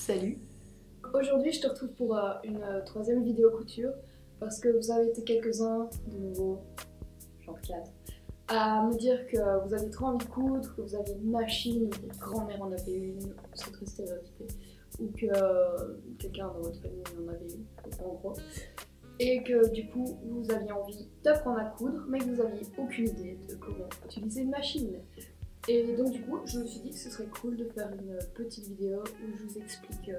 Salut! Aujourd'hui je te retrouve pour une troisième vidéo couture parce que vous avez été quelques-uns, de nouveau, genre 4, à me dire que vous aviez trop envie de coudre, que vous aviez une machine, que votre grand-mère en avait une, c'est très stéréotypé, ou que quelqu'un dans votre famille en avait une, en gros, et que du coup vous aviez envie d'apprendre à coudre mais que vous n'aviez aucune idée de comment utiliser une machine. Et donc du coup, je me suis dit que ce serait cool de faire une petite vidéo où je vous explique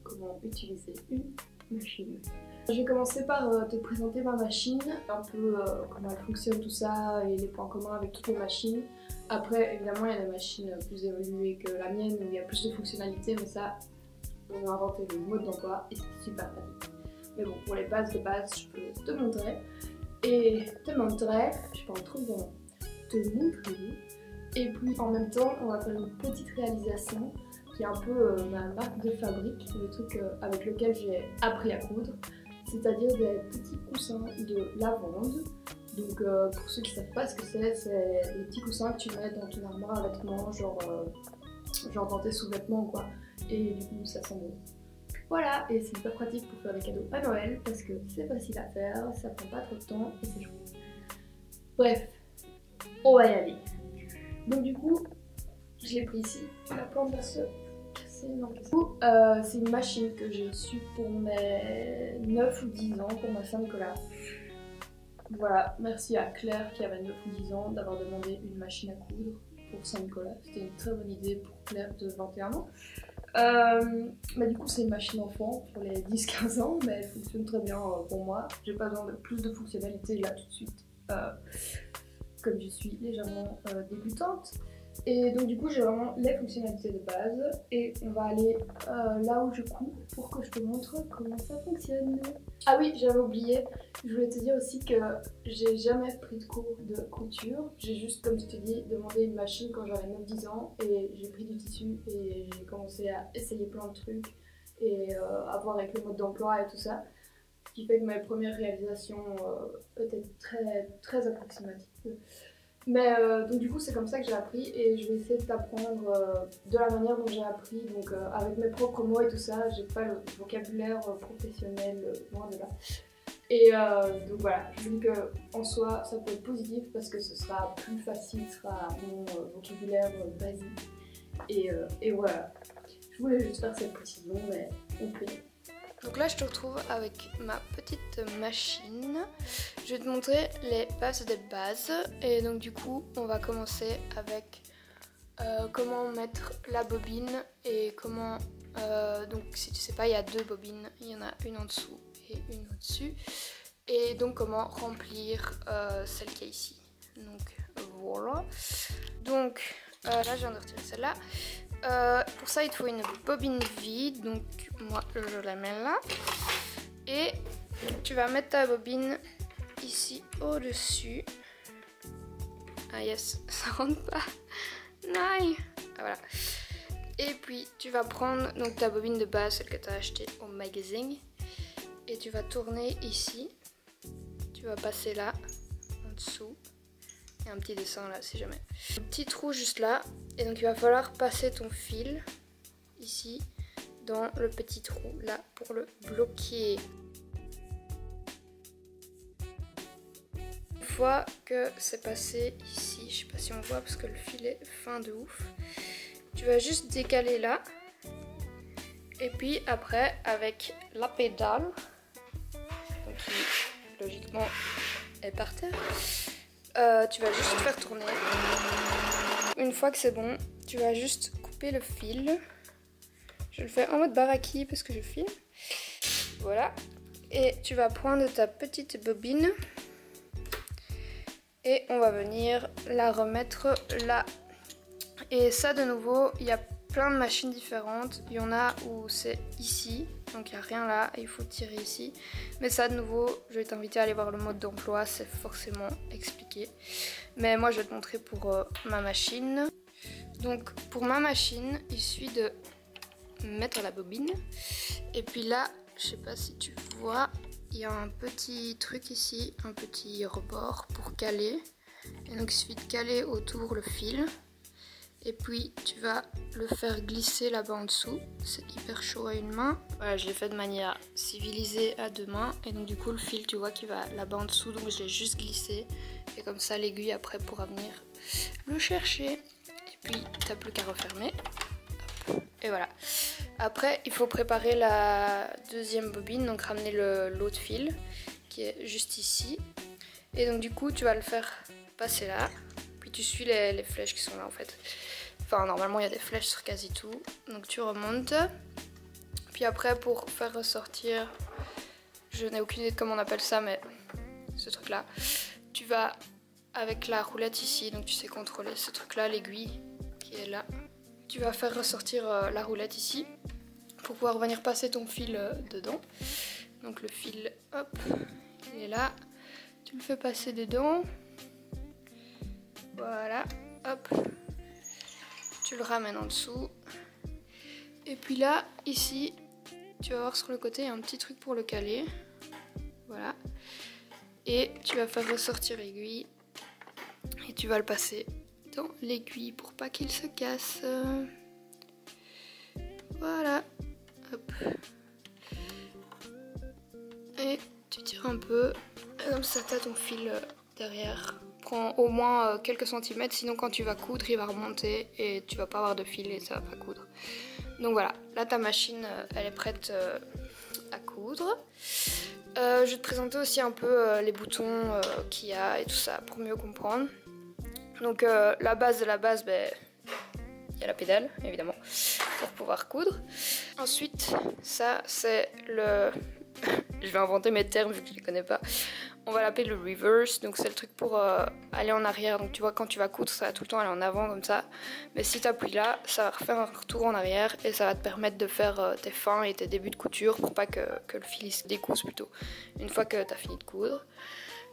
comment utiliser une machine. Je vais commencer par te présenter ma machine, un peu comment elle fonctionne tout ça et les points communs avec toutes les machines. Après, évidemment, il y a des machines plus évoluées que la mienne où il y a plus de fonctionnalités, mais ça, on a inventé le mode d'emploi et c'est super pratique. Mais bon, pour les bases de base, je peux te montrer. Et te montrer, je peux en trouver vraiment. Te montrer. Et puis en même temps, on va faire une petite réalisation qui est un peu ma marque de fabrique, le truc avec lequel j'ai appris à coudre, c'est-à-dire des petits coussins de lavande. Donc pour ceux qui ne savent pas ce que c'est des petits coussins que tu mets dans ton armoire à vêtements, genre dans tes sous-vêtements quoi, et du coup ça sent bon. Voilà, et c'est hyper pratique pour faire des cadeaux à Noël parce que c'est facile à faire, ça prend pas trop de temps et c'est chouette. Bref, on va y aller. Donc du coup, je l'ai pris ici, la plante va se casser, non, du coup, c'est une machine que j'ai reçue pour mes 9 ou 10 ans, pour ma Saint-Nicolas. Voilà, merci à Claire qui avait 9 ou 10 ans d'avoir demandé une machine à coudre pour Saint-Nicolas. C'était une très bonne idée pour Claire de 21 ans. Mais du coup c'est une machine enfant pour les 10-15 ans, mais elle fonctionne très bien pour moi. J'ai pas besoin de plus de fonctionnalités là tout de suite. Comme je suis légèrement débutante. Et donc du coup j'ai vraiment les fonctionnalités de base et on va aller là où je couds pour que je te montre comment ça fonctionne. Ah oui, j'avais oublié, je voulais te dire aussi que j'ai jamais pris de cours de couture. J'ai juste, comme je te dis, demandé une machine quand j'avais 9-10 ans et j'ai pris du tissu et j'ai commencé à essayer plein de trucs et à voir avec le mode d'emploi et tout ça. Ce qui fait que mes premières réalisations étaient très approximatives. Mais donc du coup c'est comme ça que j'ai appris et je vais essayer de t'apprendre de la manière dont j'ai appris, donc avec mes propres mots et tout ça. J'ai pas le vocabulaire professionnel, loin de là. Et donc voilà, je me dis qu'en soi ça peut être positif parce que ce sera plus facile, ce sera mon vocabulaire basique. Et voilà, je voulais juste faire cette précision mais on peut. Donc là je te retrouve avec ma petite machine. Je vais te montrer les bases des bases. Et donc du coup on va commencer avec comment mettre la bobine et comment... donc si tu sais pas, il y a deux bobines, il y en a une en dessous et une au-dessus. Et donc comment remplir celle qui est ici. Donc voilà. Donc là je viens de retirer celle-là. Pour ça il te faut une bobine vide, donc moi je la mets là et tu vas mettre ta bobine ici au dessus. Ah yes, ça rentre pas. Non. Voilà. Et puis tu vas prendre donc ta bobine de base, celle que tu as achetée au magasin, et tu vas tourner ici. Tu vas passer là en dessous. Il y a un petit dessin là si jamais. Un petit trou juste là. Et donc il va falloir passer ton fil ici dans le petit trou là pour le bloquer. Une fois que c'est passé ici, je sais pas si on voit parce que le fil est fin de ouf, tu vas juste décaler là. Et puis après avec la pédale, donc qui logiquement est par terre, tu vas juste faire tourner. Une fois que c'est bon, tu vas juste couper le fil. Je le fais en mode baraki parce que je filme. Voilà. Et tu vas prendre ta petite bobine et on va venir la remettre là. Et ça de nouveau, il y a plein de machines différentes. Il y en a où c'est ici, donc il n'y a rien là, et il faut tirer ici. Mais ça de nouveau, je vais t'inviter à aller voir le mode d'emploi, c'est forcément expliqué. Mais moi je vais te montrer pour ma machine. Donc pour ma machine, il suffit de mettre la bobine. Et puis là, je sais pas si tu vois, il y a un petit truc ici, un petit rebord pour caler. Et donc il suffit de caler autour le fil. Et puis tu vas le faire glisser là-bas en dessous. C'est hyper chaud à une main. Voilà, je l'ai fait de manière civilisée à 2 mains. Et donc du coup le fil, tu vois qu'il va là-bas en dessous. Donc je l'ai juste glissé. Et comme ça l'aiguille après pourra venir le chercher. Et puis t'as plus qu'à refermer. Hop. Et voilà. Après il faut préparer la deuxième bobine. Donc ramener l'autre fil qui est juste ici. Et donc du coup tu vas le faire passer là. Puis tu suis les flèches qui sont là en fait. Enfin, normalement, il y a des flèches sur quasi tout. Donc, tu remontes. Puis après, pour faire ressortir, je n'ai aucune idée de comment on appelle ça, mais ce truc-là, tu vas avec la roulette ici. Donc, tu sais contrôler ce truc-là, l'aiguille qui est là. Tu vas faire ressortir la roulette ici pour pouvoir venir passer ton fil dedans. Donc, le fil, hop, il est là. Tu le fais passer dedans. Voilà, hop. Tu le ramènes en dessous. Et puis là, ici, tu vas voir sur le côté, il y a un petit truc pour le caler. Voilà. Et tu vas faire ressortir l'aiguille. Et tu vas le passer dans l'aiguille pour pas qu'il se casse. Voilà. Hop. Et tu tires un peu. Et comme ça, tu as ton fil derrière. Prends au moins quelques centimètres, sinon quand tu vas coudre il va remonter et tu vas pas avoir de fil et ça va pas coudre. Donc voilà, là ta machine elle est prête à coudre. Je vais te présenter aussi un peu les boutons qu'il y a et tout ça pour mieux comprendre. Donc la base de la base, ben, il y a la pédale évidemment pour pouvoir coudre. Ensuite ça c'est le... je vais inventer mes termes vu que je les connais pas. On va l'appeler le reverse, donc c'est le truc pour aller en arrière. Donc tu vois, quand tu vas coudre, ça va tout le temps aller en avant comme ça. Mais si tu appuies là, ça va refaire un retour en arrière et ça va te permettre de faire tes fins et tes débuts de couture pour pas que le fil se découse plutôt, une fois que tu as fini de coudre.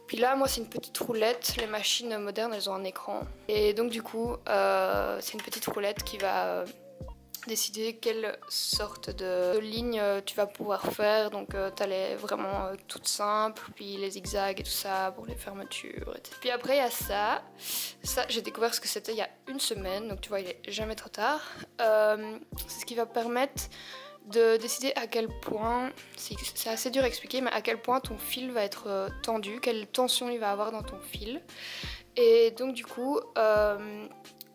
Puis là, moi, c'est une petite roulette. Les machines modernes, elles ont un écran. Et donc du coup, c'est une petite roulette qui va... décider quelle sorte de ligne tu vas pouvoir faire. Donc tu as les vraiment toutes simples, puis les zigzags et tout ça pour les fermetures, etc. Puis après il y a ça j'ai découvert ce que c'était il y a 1 semaine, donc tu vois il est jamais trop tard. C'est ce qui va permettre de décider à quel point, c'est assez dur à expliquer, mais à quel point ton fil va être tendu, quelle tension il va avoir dans ton fil. Et donc du coup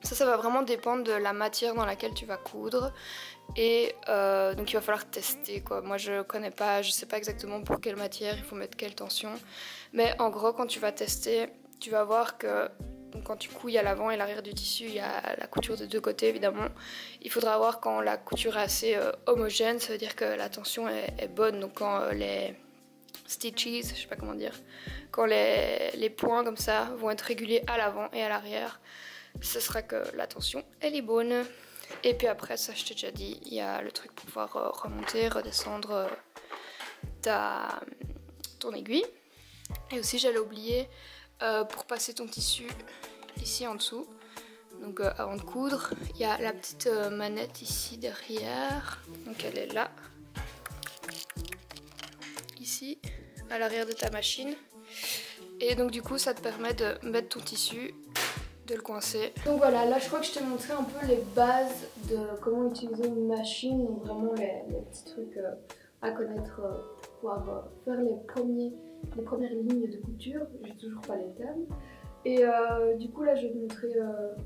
ça va vraiment dépendre de la matière dans laquelle tu vas coudre. Et donc il va falloir tester quoi. Moi je connais pas, je sais pas exactement pour quelle matière il faut mettre quelle tension. Mais en gros quand tu vas tester, tu vas voir que donc, quand tu couilles à l'avant et l'arrière du tissu, il y a la couture de 2 côtés évidemment. Il faudra voir quand la couture est assez homogène, ça veut dire que la tension est bonne. Donc quand les stitches, je sais pas comment dire, quand les points comme ça vont être réguliers à l'avant et à l'arrière, ce sera que la tension elle est bonne. Et puis après ça je t'ai déjà dit, il y a le truc pour pouvoir remonter, redescendre ton aiguille. Et aussi j'allais oublier pour passer ton tissu ici en dessous. Donc avant de coudre, il y a la petite manette ici derrière. Donc elle est là. Ici, à l'arrière de ta machine. Et donc du coup ça te permet de mettre ton tissu, de le coincer. Donc voilà, là je crois que je t'ai montré un peu les bases de comment utiliser une machine. Donc vraiment les petits trucs à connaître pour pouvoir faire les premières lignes de couture. J'ai toujours pas les termes. Et du coup là je vais te montrer,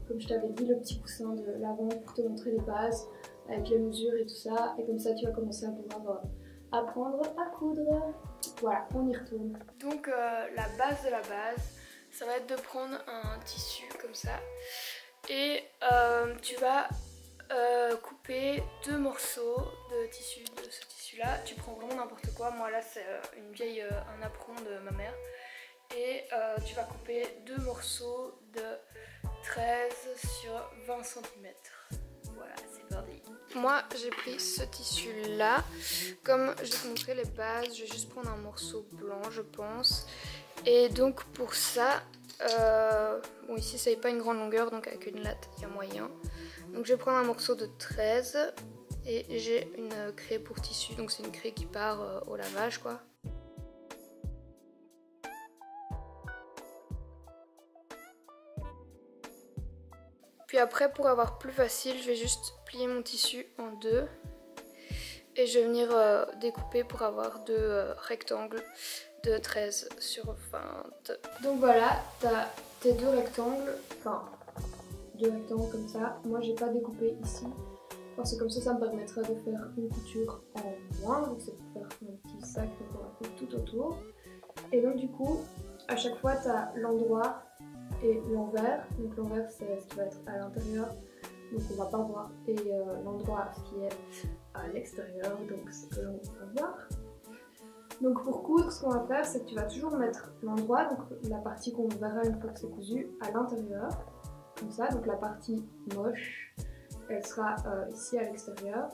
comme je t'avais dit, le petit coussin de l'avant pour te montrer les bases avec les mesures et tout ça. Et comme ça tu vas commencer à pouvoir apprendre à coudre. Voilà, on y retourne. Donc la base de la base, ça va être de prendre un tissu comme ça. Et tu vas couper 2 morceaux de tissu de ce tissu là. Tu prends vraiment n'importe quoi. Moi là c'est un apron de ma mère. Et tu vas couper 2 morceaux de 13 sur 20 cm. Voilà, c'est parti. Moi j'ai pris ce tissu là. Comme je vais te montrer les bases, je vais juste prendre un morceau blanc je pense. Et donc pour ça, bon ici ça n'est pas une grande longueur, donc avec une latte il y a moyen. Donc je vais prendre un morceau de 13 et j'ai une craie pour tissu, donc c'est une craie qui part au lavage quoi. Puis après, pour avoir plus facile, je vais juste plier mon tissu en deux. Et je vais venir découper pour avoir deux rectangles de 13 sur 20. Donc voilà, t'as tes deux rectangles, enfin deux rectangles comme ça. Moi j'ai pas découpé ici parce que comme ça me permettra de faire une couture en moins, donc c'est pour faire mon petit sac pour la coupe tout autour. Et donc du coup, à chaque fois t'as l'endroit et l'envers. Donc l'envers c'est ce qui va être à l'intérieur, donc on va pas voir, et l'endroit ce qui est à l'extérieur, donc ce que l'on va voir. Donc pour coudre, ce qu'on va faire, c'est que tu vas toujours mettre l'endroit, donc la partie qu'on verra une fois que c'est cousu, à l'intérieur, comme ça. Donc la partie moche, elle sera ici à l'extérieur.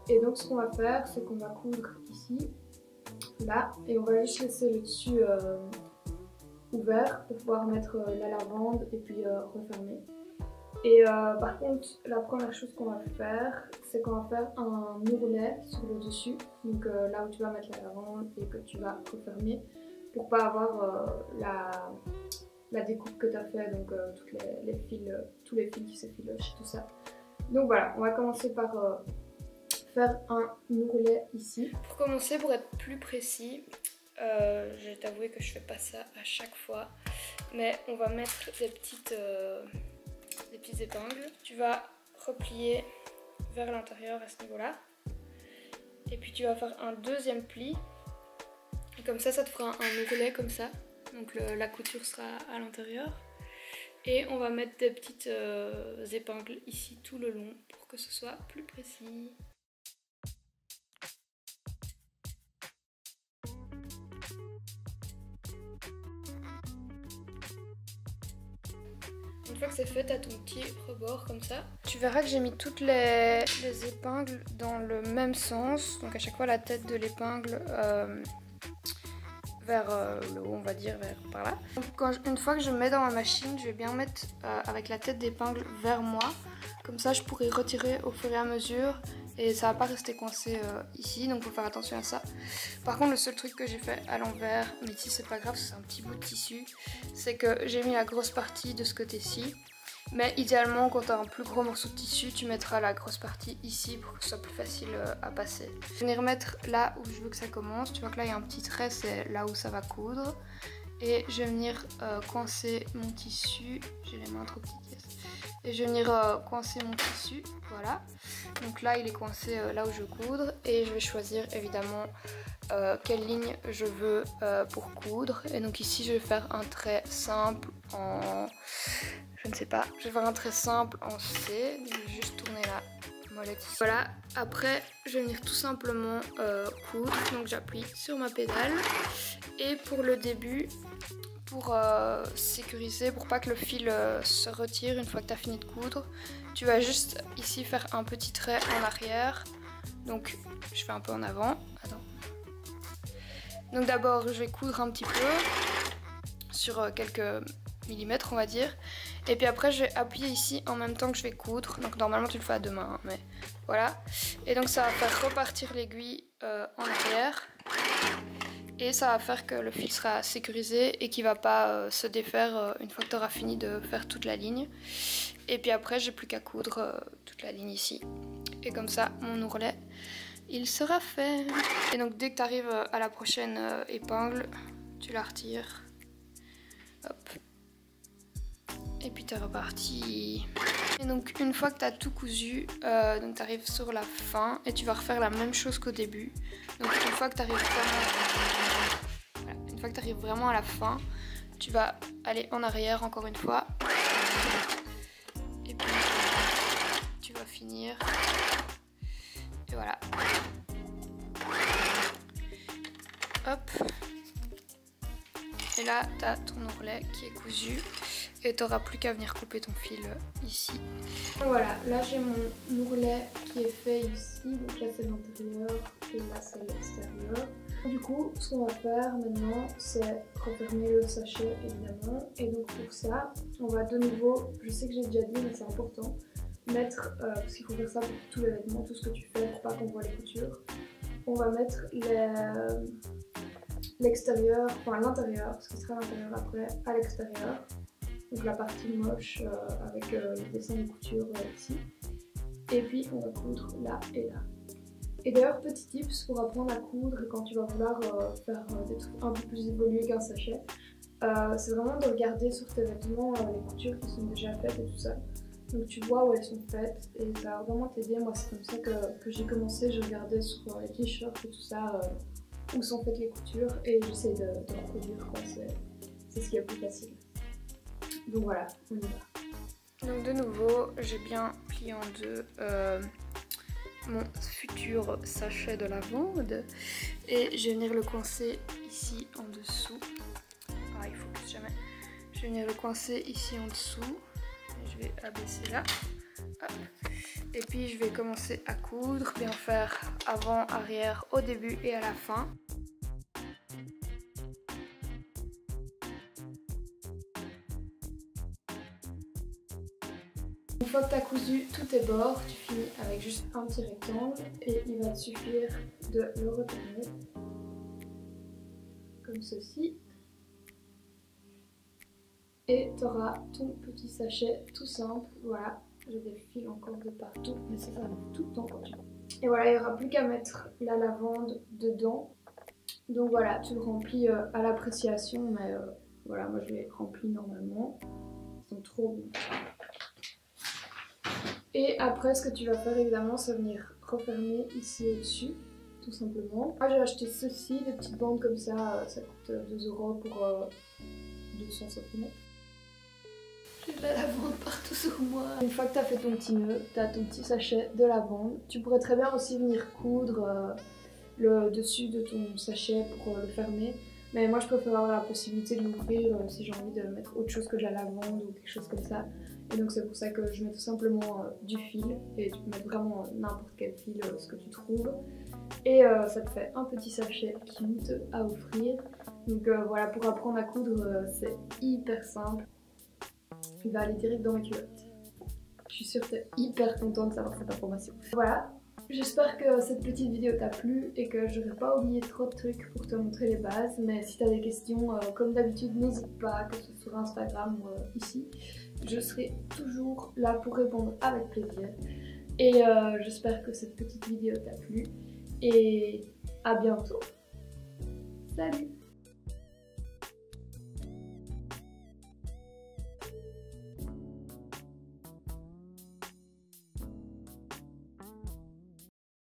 Et donc ce qu'on va faire, c'est qu'on va coudre ici, là, et on va juste laisser le dessus ouvert pour pouvoir mettre la lavande et puis refermer. Et par contre, la première chose qu'on va faire, c'est qu'on va faire un ourlet sur le dessus, donc là où tu vas mettre la lavande et que tu vas refermer, pour pas avoir la découpe que tu as fait, donc les fils, tous les fils qui s'effilochent, tout ça. Donc voilà, on va commencer par faire un ourlet ici. Pour commencer, pour être plus précis, je vais t'avouer que je fais pas ça à chaque fois, mais on va mettre des petites épingles. Tu vas replier vers l'intérieur à ce niveau-là. Et puis tu vas faire un deuxième pli. Et comme ça, ça te fera un ourlet comme ça. Donc la couture sera à l'intérieur. Et on va mettre des petites épingles ici tout le long pour que ce soit plus précis. Une fois que c'est fait, tu as ton petit rebord comme ça. Tu verras que j'ai mis toutes les épingles dans le même sens. Donc à chaque fois la tête de l'épingle vers le haut, on va dire, vers par là. Donc une fois que je mets dans ma machine, je vais bien mettre avec la tête d'épingle vers moi. Comme ça, je pourrai retirer au fur et à mesure et ça va pas rester coincé ici, donc faut faire attention à ça. Par contre, le seul truc que j'ai fait à l'envers, mais ici c'est pas grave, c'est un petit bout de tissu, c'est que j'ai mis la grosse partie de ce côté-ci. Mais idéalement, quand tu as un plus gros morceau de tissu, tu mettras la grosse partie ici pour que ce soit plus facile à passer. Je vais venir mettre là où je veux que ça commence. Tu vois que là, il y a un petit trait, c'est là où ça va coudre. Et je vais venir coincer mon tissu. J'ai les mains trop petites, yes. Et je vais venir coincer mon tissu, voilà. Donc là, il est coincé là où je veux coudre. Et je vais choisir évidemment quelle ligne je veux pour coudre. Et donc ici, je vais faire un trait simple en... Je ne sais pas, je vais faire un trait simple en C, je vais juste tourner la molette ici. Voilà, après je vais venir tout simplement coudre, donc j'appuie sur ma pédale. Et pour le début, pour sécuriser, pour pas que le fil se retire une fois que tu as fini de coudre, tu vas juste ici faire un petit trait en arrière. Donc je fais un peu en avant, attends. Donc d'abord je vais coudre un petit peu sur quelques millimètres on va dire, et puis après je vais appuyer ici en même temps que je vais coudre, donc normalement tu le fais à deux mains hein, mais voilà, et donc ça va faire repartir l'aiguille en arrière et ça va faire que le fil sera sécurisé et qu'il va pas se défaire une fois que tu auras fini de faire toute la ligne. Et puis après j'ai plus qu'à coudre toute la ligne ici et comme ça mon ourlet il sera fait. Et donc dès que tu arrives à la prochaine épingle, tu la retires, hop. Et puis t'es reparti. Et donc une fois que tu as tout cousu, donc tu arrives sur la fin et tu vas refaire la même chose qu'au début. Donc une fois que tu arrives vraiment... voilà, une fois que tu arrives vraiment à la fin, tu vas aller en arrière encore une fois. Et puis tu vas finir. Et voilà. Hop. Et là, tu as ton ourlet qui est cousu. Et tu n'auras plus qu'à venir couper ton fil ici. Voilà, là j'ai mon ourlet qui est fait ici. Donc là c'est l'intérieur et là c'est l'extérieur. Du coup, ce qu'on va faire maintenant, c'est refermer le sachet évidemment. Et donc pour ça, on va de nouveau, je sais que j'ai déjà dit mais c'est important, mettre, parce qu'il faut faire ça pour tous les vêtements, tout ce que tu fais pour pas qu'on voit les coutures. On va mettre l'extérieur, enfin l'intérieur, parce qu'il sera à l'intérieur après, à l'extérieur. donc la partie moche avec le dessin de couture ici. Et puis on va coudre là et là. Et d'ailleurs, petit tips pour apprendre à coudre quand tu vas vouloir faire des trucs un peu plus évolués qu'un sachet, c'est vraiment de regarder sur tes vêtements les coutures qui sont déjà faites et tout ça. Donc tu vois où elles sont faites et ça va vraiment t'aider. Moi c'est comme ça que j'ai commencé, je regardais sur les t-shirts et tout ça où sont faites les coutures et j'essaie de reproduire quoi, c'est ce qui est le plus facile. Donc voilà, on y va. Donc de nouveau, j'ai bien plié en deux mon futur sachet de lavande et je vais venir le coincer ici en dessous. Ah, il faut que jamais. Je vais venir le coincer ici en dessous. Je vais abaisser là. Hop. Et puis je vais commencer à coudre, bien faire avant, arrière, au début et à la fin. Une fois que tu as cousu tous tes bords, tu finis avec juste un petit rectangle et il va te suffire de le retourner comme ceci. Et tu auras ton petit sachet tout simple. Voilà, j'ai des fils encore de partout, mais ça arrive tout le temps quand tu veux. Et voilà, il n'y aura plus qu'à mettre la lavande dedans. Donc voilà, tu le remplis à l'appréciation, mais voilà, moi je les remplis normalement. Ils sont trop bons. Et après, ce que tu vas faire évidemment, c'est venir refermer ici au-dessus, tout simplement. Moi j'ai acheté ceci, des petites bandes comme ça coûte 2 € pour 200 cm. J'ai de la lavande partout sur moi. Une fois que tu as fait ton petit nœud, tu as ton petit sachet de lavande. Tu pourrais très bien aussi venir coudre le dessus de ton sachet pour le fermer. Mais moi je préfère avoir la possibilité de l'ouvrir si j'ai envie de mettre autre chose que de la lavande ou quelque chose comme ça. Et donc c'est pour ça que je mets tout simplement du fil. Et tu peux mettre vraiment n'importe quel fil, ce que tu trouves. Et ça te fait un petit sachet cute à offrir. Donc voilà, pour apprendre à coudre, c'est hyper simple. Il va aller direct dans mes culottes. Je suis sûre que tu es hyper contente de savoir cette information. Voilà, j'espère que cette petite vidéo t'a plu et que je n'aurai pas oublié trop de trucs pour te montrer les bases. Mais si tu as des questions, comme d'habitude, n'hésite pas, que ce soit sur Instagram ou ici. Je serai toujours là pour répondre avec plaisir. Et j'espère que cette petite vidéo t'a plu. Et à bientôt. Salut!